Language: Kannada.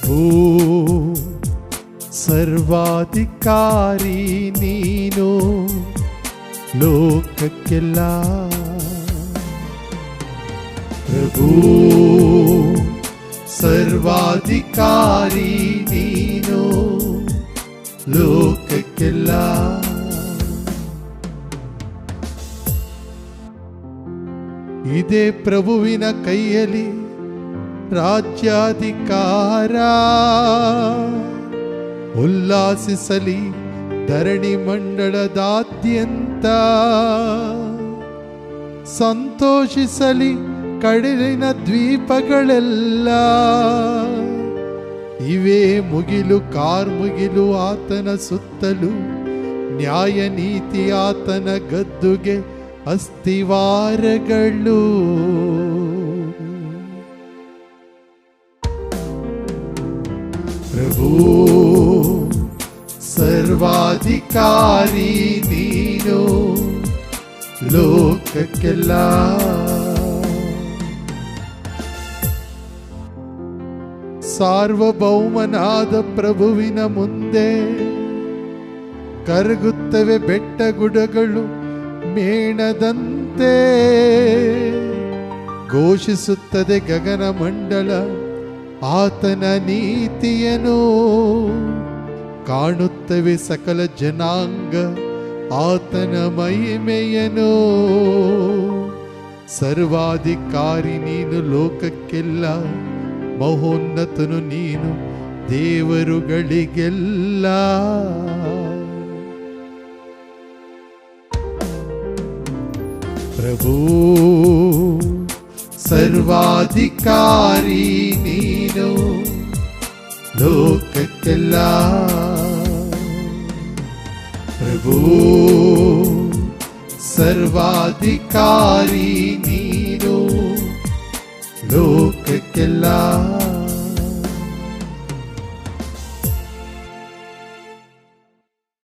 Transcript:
ಪ್ರಭು ಸರ್ವಾಧಿಕಾರಿ ನೀನು ಲೋಕಕ್ಕೆಲ್ಲ. ಪ್ರಭು ಸರ್ವಾಧಿಕಾರಿ ನೀನು ಲೋಕಕ್ಕೆಲ್ಲ. ಇದೇ ಪ್ರಭುವಿನ ಕೈಯಲ್ಲಿ ರಾಜ್ಯಾಧಿಕಾರ. ಉಲ್ಲಾಸಿಸಲಿ ಧರಣಿ ಮಂಡಳದಾದ್ಯಂತ, ಸಂತೋಷಿಸಲಿ ಕಡಲಿನ ದ್ವೀಪಗಳೆಲ್ಲ. ಇವೇ ಮುಗಿಲು ಕಾರ್ಮುಗಿಲು ಆತನ ಸುತ್ತಲೂ, ನ್ಯಾಯ ನೀತಿ ಆತನ ಗದ್ದುಗೆ ಅಸ್ತಿವಾರಗಳು. ಪ್ರಭು ಸರ್ವಾಧಿಕಾರಿ ನೀನು ಲೋಕಕ್ಕೆಲ್ಲ. ಸಾರ್ವಭೌಮನಾದ ಪ್ರಭುವಿನ ಮುಂದೆ ಕರಗುತ್ತವೆ ಬೆಟ್ಟ ಗುಡ್ಡಗಳು ಮೇಣದಂತೆ. ಘೋಷಿಸುತ್ತದೆ ಗಗನ ಮಂಡಲ ಆತನ ನೀತಿಯನು. ಕಾಣುತ್ತವೆ ಸಕಲ ಜನಾಂಗ ಆತನ ಮಹಿಮೆಯನು. ಸರ್ವಾಧಿಕಾರಿ ನೀನು ಲೋಕಕ್ಕೆಲ್ಲ, ಮಹೋನ್ನತನು ನೀನು ದೇವರುಗಳಿಗೆಲ್ಲ. ಪ್ರಭು ಸರ್ವಾಧಿಕಾರಿ ನೀನು ಲೋಕಕ್ಕೆಲ್ಲ. ಪ್ರಭು ಸರ್ವಾಧಿಕಾರಿ ನೀನು ಲೋಕಕ್ಕೆಲ್ಲ.